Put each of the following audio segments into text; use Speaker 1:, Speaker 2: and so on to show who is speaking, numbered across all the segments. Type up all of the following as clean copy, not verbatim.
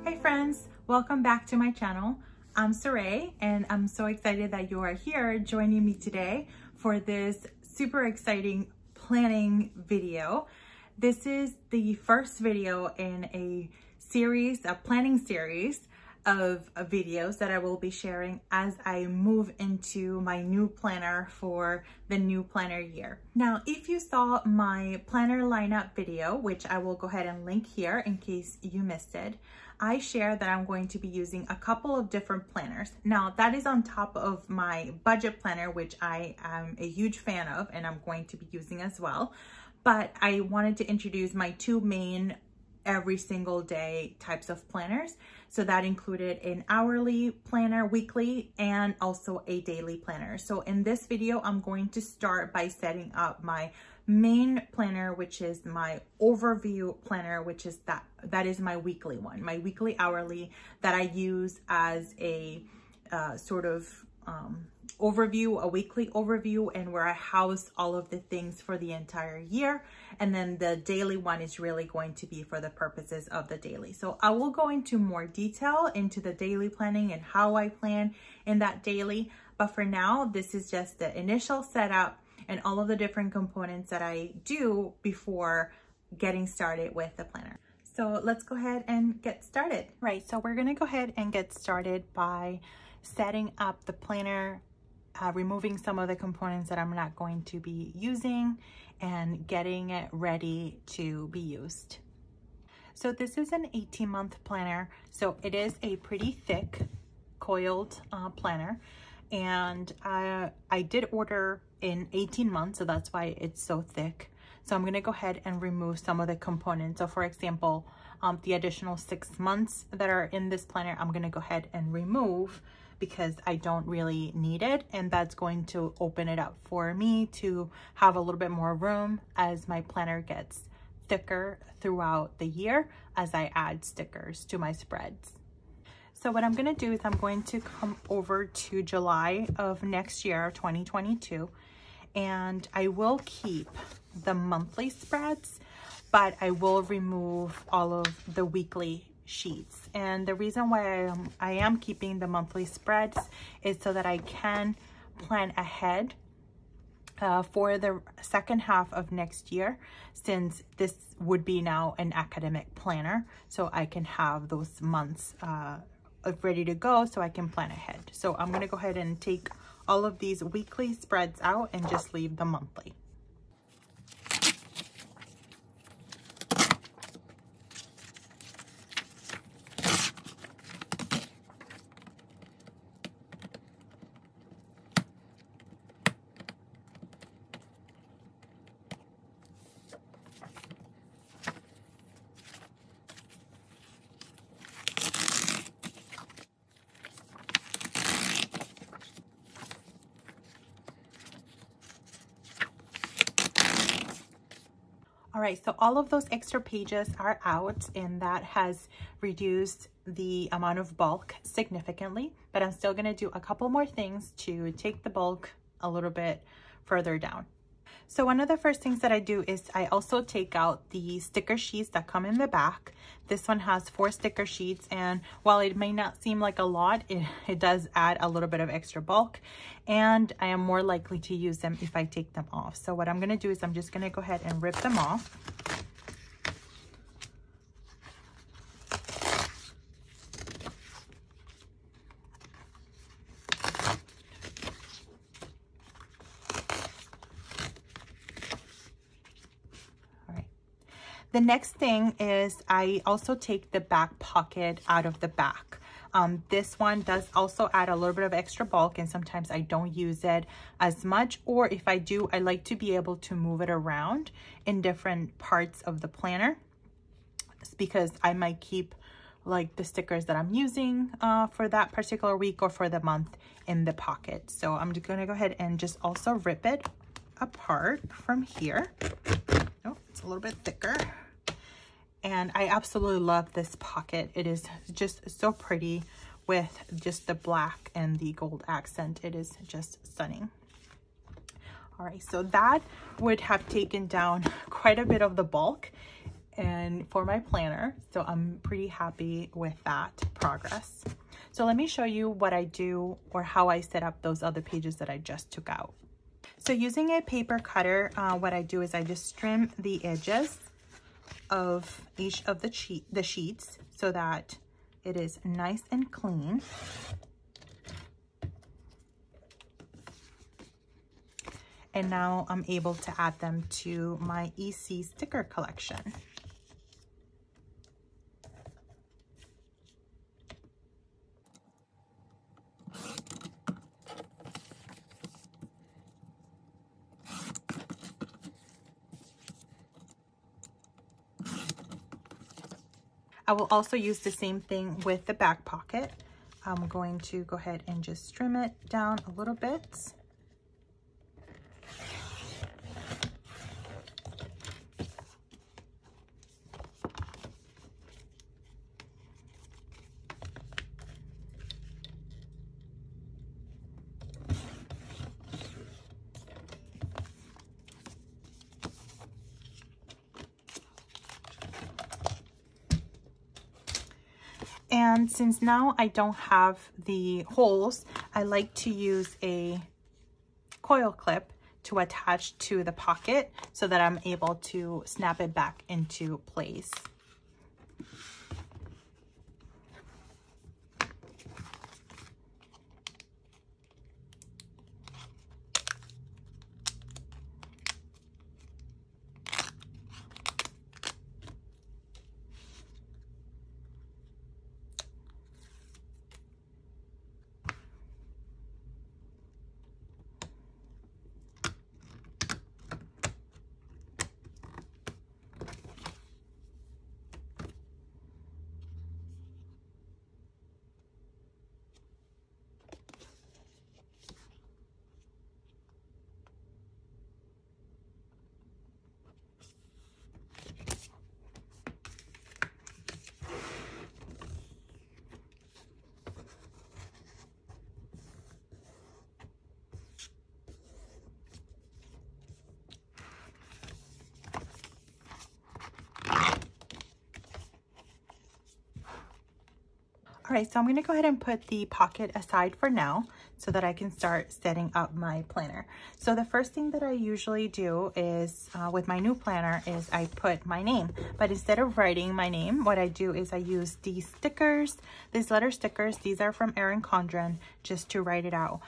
Speaker 1: Hi friends, welcome back to my channel. I'm Saray and I'm so excited that you are here joining me today for this super exciting planning video. This is the first video in a series, a planning series of videos that I will be sharing as I move into my new planner for the new planner year. Now, if you saw my planner lineup video, which I will go ahead and link here in case you missed it, I shared that I'm going to be using a couple of different planners. Now, that is on top of my budget planner, which I am a huge fan of and I'm going to be using as well. But I wanted to introduce my two main every single day types of planners. So that included an hourly planner, weekly, and also a daily planner. So in this video, I'm going to start by setting up my main planner, which is my overview planner, which is that is my weekly one, my weekly hourly that I use as a sort of overview, a weekly overview, and where I house all of the things for the entire year. And then the daily one is really going to be for the purposes of the daily. So I will go into more detail into the daily planning and how I plan in that daily. But for now, this is just the initial setup and all of the different components that I do before getting started with the planner. So let's go ahead and get started. Right, so we're gonna go ahead and get started by setting up the planner, removing some of the components that I'm not going to be using and getting it ready to be used. So this is an 18-month planner. So it is a pretty thick coiled planner. And I did order in 18 months, so that's why it's so thick. So I'm gonna go ahead and remove some of the components. So for example, the additional 6 months that are in this planner, I'm gonna go ahead and remove because I don't really need it. And that's going to open it up for me to have a little bit more room as my planner gets thicker throughout the year as I add stickers to my spreads. So what I'm gonna do is I'm going to come over to July of next year, 2022, and I will keep the monthly spreads, but I will remove all of the weekly sheets. And the reason why I am keeping the monthly spreads is so that I can plan ahead for the second half of next year, since this would be now an academic planner. So I can have those months ready to go so I can plan ahead. So I'm gonna go ahead and take all of these weekly spreads out and just leave the monthly. All right, so all of those extra pages are out, and that has reduced the amount of bulk significantly, but I'm still gonna do a couple more things to take the bulk a little bit further down. So one of the first things that I do is I also take out the sticker sheets that come in the back. This one has 4 sticker sheets, and while it may not seem like a lot, it does add a little bit of extra bulk, and I am more likely to use them if I take them off. So what I'm gonna do is I'm just gonna go ahead and rip them off. The next thing is I also take the back pocket out of the back. This one does also add a little bit of extra bulk, and sometimes I don't use it as much, or if I do, I like to be able to move it around in different parts of the planner, because I might keep like the stickers that I'm using for that particular week or for the month in the pocket. So I'm just gonna go ahead and just also rip it apart from here. Oh, it's a little bit thicker. And I absolutely love this pocket. It is just so pretty with just the black and the gold accent. It is just stunning. All right, so that would have taken down quite a bit of the bulk. and for my planner. So I'm pretty happy with that progress. So let me show you what I do or how I set up those other pages that I just took out. So using a paper cutter, what I do is I just trim the edges of each of the sheets so that it is nice and clean. And now I'm able to add them to my EC sticker collection. I will also use the same thing with the back pocket. I'm going to go ahead and just trim it down a little bit. And since now I don't have the holes, I like to use a coil clip to attach to the pocket so that I'm able to snap it back into place. All right, so I'm gonna go ahead and put the pocket aside for now so that I can start setting up my planner. So the first thing that I usually do is, with my new planner, is I put my name. But instead of writing my name, what I do is I use these stickers, these letter stickers. These are from Erin Condren, just to write it out.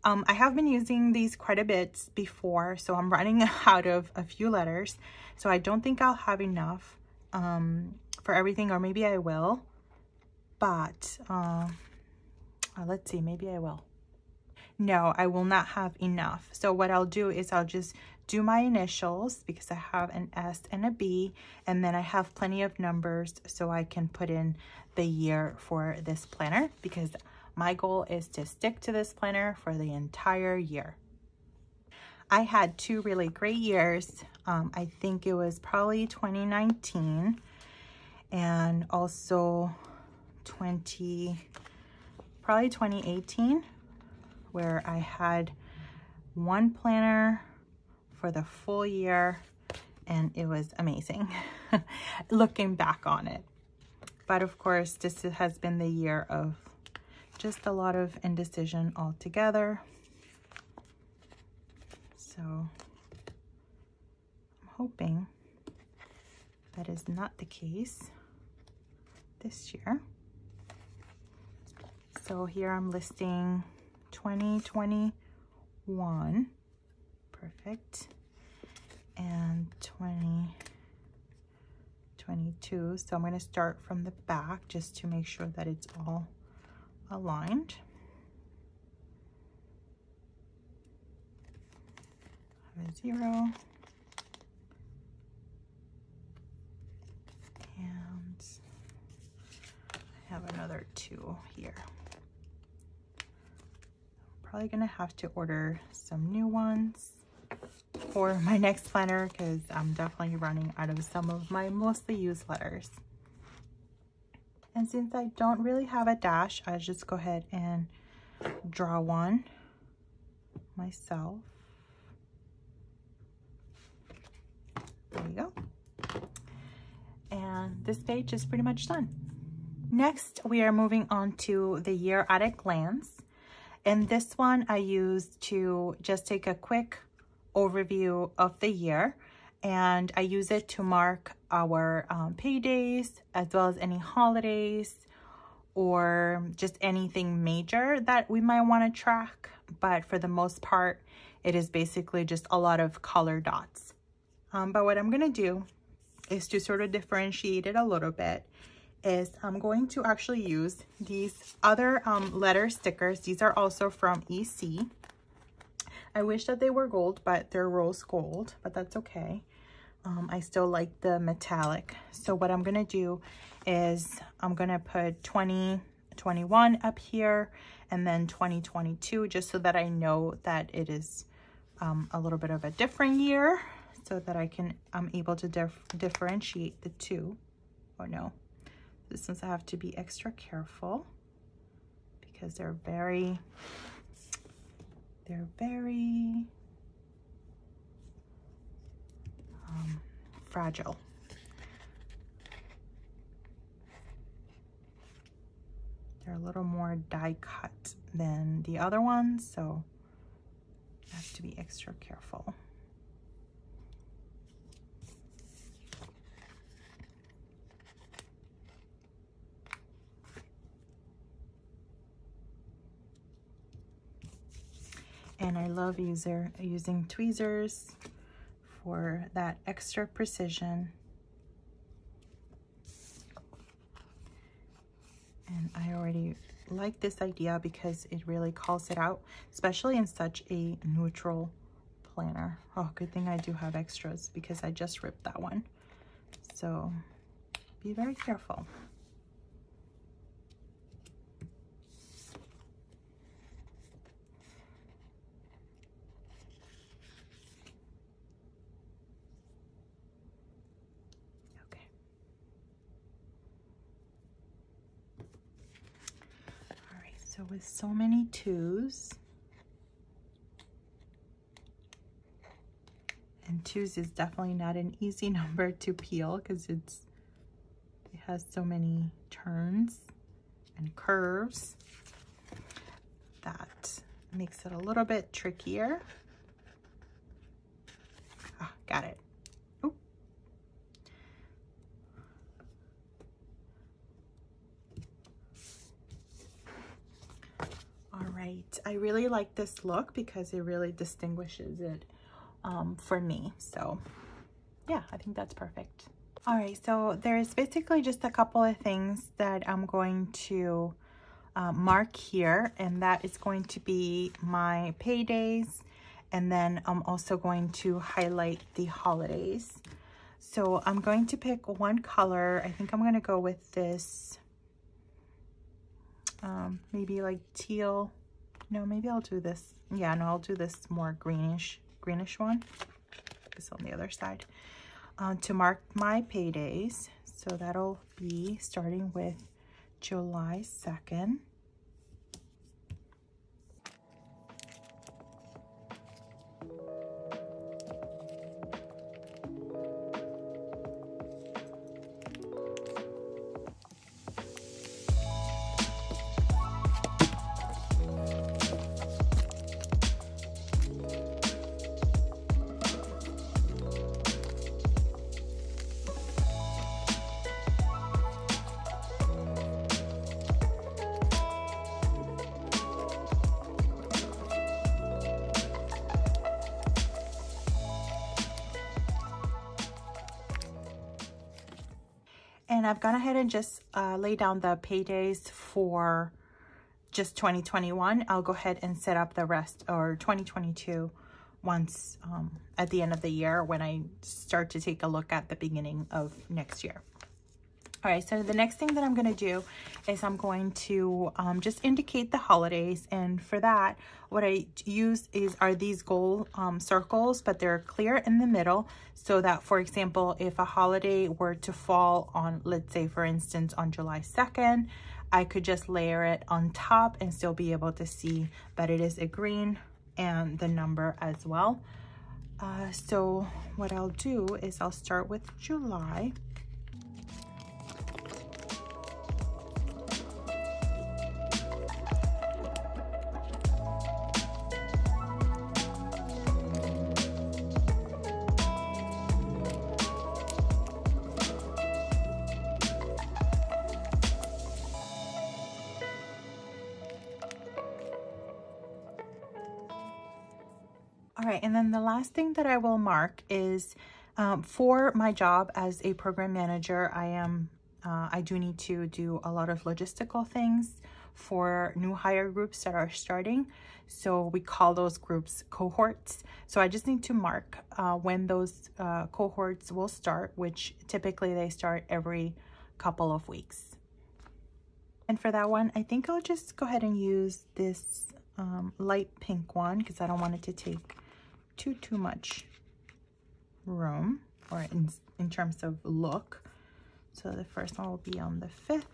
Speaker 1: I have been using these quite a bit before, so I'm running out of a few letters. So I don't think I'll have enough for everything, or maybe I will. But let's see, maybe I will. No, I will not have enough. So what I'll do is I'll just do my initials, because I have an S and a B, and then I have plenty of numbers so I can put in the year for this planner, because my goal is to stick to this planner for the entire year. I had 2 really great years. I think it was probably 2019 and also probably 2018, where I had one planner for the full year, and it was amazing looking back on it. But of course, this has been the year of just a lot of indecision altogether. So I'm hoping that is not the case this year. So here I'm listing 2021, perfect, and 2022. So I'm going to start from the back just to make sure that it's all aligned. I have a 0. And I have another 2 here. Probably gonna have to order some new ones for my next planner, because I'm definitely running out of some of my mostly used letters. And since I don't really have a dash, I'll just go ahead and draw one myself. There you go. And this page is pretty much done. Next, we are moving on to the year at a glance. And this one I used to just take a quick overview of the year. And I use it to mark our paydays, as well as any holidays or just anything major that we might want to track. But for the most part, it is basically just a lot of color dots. But what I'm going to do is to sort of differentiate it a little bit is I'm going to actually use these other letter stickers. These are also from EC. I wish that they were gold, but they're rose gold, but that's okay. I still like the metallic. So what I'm gonna do is I'm gonna put 2021 up here and then 2022, just so that I know that it is a little bit of a different year, so that I'm able to differentiate the two. Oh no, this one's I have to be extra careful because they're very fragile. They're a little more die cut than the other ones, so I have to be extra careful. And I love using tweezers for that extra precision. And I already like this idea because it really calls it out, especially in such a neutral planner. Oh, good thing I do have extras because I just ripped that one. So be very careful. So with so many twos, and twos is definitely not an easy number to peel because it has so many turns and curves. That makes it a little bit trickier. Ah, got it. Oop. Right, I really like this look because it really distinguishes it for me. So yeah, I think that's perfect. All right, so there's basically just a couple of things that I'm going to mark here, and that is going to be my paydays, and then I'm also going to highlight the holidays. So I'm going to pick one color. I think I'm going to go with this maybe like teal. No, maybe I'll do this. Yeah, no, I'll do this more greenish one. This on the other side. To mark my paydays. So that'll be starting with July 2nd. And I've gone ahead and just laid down the paydays for just 2021. I'll go ahead and set up the rest, or 2022, once at the end of the year when I start to take a look at the beginning of next year. All right, so the next thing that I'm gonna do is I'm going to just indicate the holidays. And for that, what I use are these gold circles, but they're clear in the middle, so that, for example, if a holiday were to fall on, let's say, for instance, on July 2nd, I could just layer it on top and still be able to see that it is a green and the number as well. So what I'll do is I'll start with July. All right, and then the last thing that I will mark is for my job as a program manager, I do need to do a lot of logistical things for new hire groups that are starting. So we call those groups cohorts. So I just need to mark when those cohorts will start, which typically they start every couple of weeks. And for that one, I think I'll just go ahead and use this light pink one because I don't want it to take too much room or in terms of look. So the first one will be on the 5th.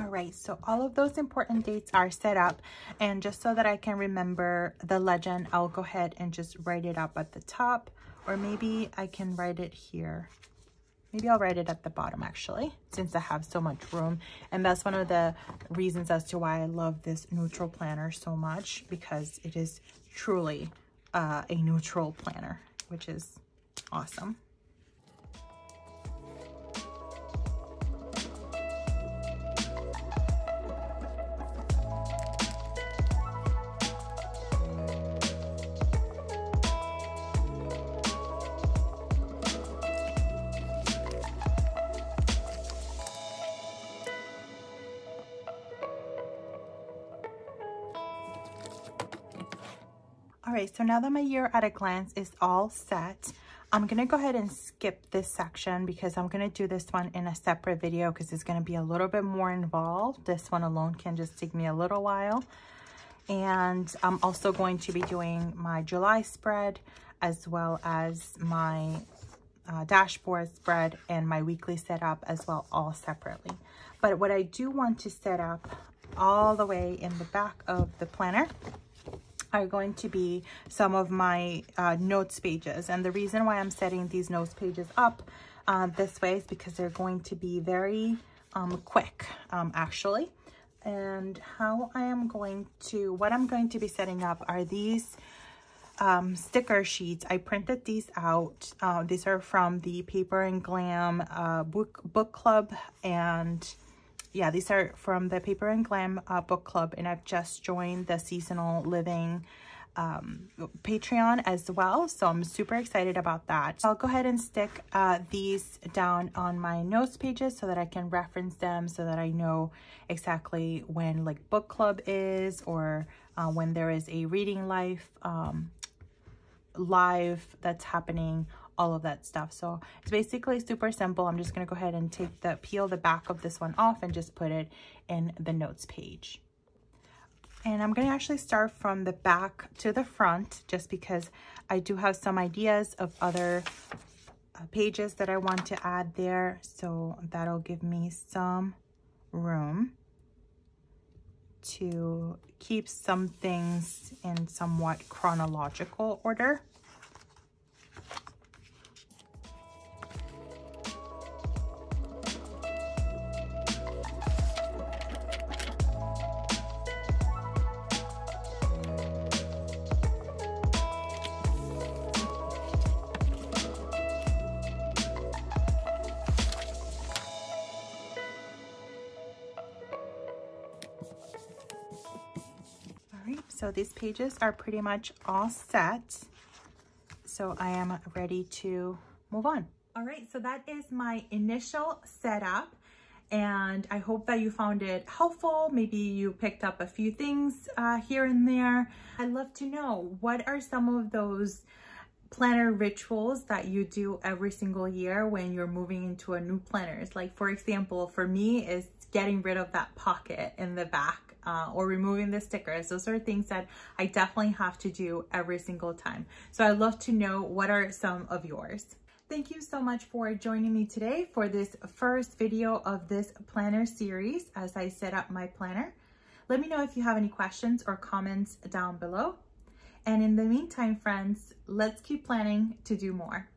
Speaker 1: Right, so all of those important dates are set up, and just so that I can remember the legend, I'll go ahead and just write it up at the top, or maybe I can write it here. Maybe I'll write it at the bottom actually, since I have so much room. And that's one of the reasons as to why I love this neutral planner so much, because it is truly a neutral planner, which is awesome. All right, so now that my year at a glance is all set, I'm gonna go ahead and skip this section because I'm gonna do this one in a separate video because it's gonna be a little bit more involved. This one alone can just take me a little while. And I'm also going to be doing my July spread as well as my dashboard spread and my weekly setup as well, all separately. But what I do want to set up all the way in the back of the planner are going to be some of my notes pages. And the reason why I'm setting these notes pages up this way is because they're going to be very quick actually. And what I'm going to be setting up are these sticker sheets. I printed these out. These are from the Paper and Glam book club, and yeah, these are from the Paper and Glam book club, and I've just joined the Seasonal Living Patreon as well, so I'm super excited about that. I'll go ahead and stick these down on my notes pages so that I can reference them, so that I know exactly when like book club is, or when there is a reading live that's happening, all of that stuff. So it's basically super simple. I'm just going to go ahead and peel the back of this one off and just put it in the notes page. And I'm going to actually start from the back to the front, just because I do have some ideas of other pages that I want to add there. So that'll give me some room to keep some things in somewhat chronological order. So these pages are pretty much all set. So I am ready to move on. All right, so that is my initial setup, and I hope that you found it helpful. Maybe you picked up a few things here and there. I'd love to know, what are some of those planner rituals that you do every single year when you're moving into a new planner? Like, for example, for me is getting rid of that pocket in the back. Or removing the stickers. Those are things that I definitely have to do every single time. So I'd love to know, what are some of yours? Thank you so much for joining me today for this first video of this planner series as I set up my planner. Let me know if you have any questions or comments down below. And in the meantime, friends, let's keep planning to do more.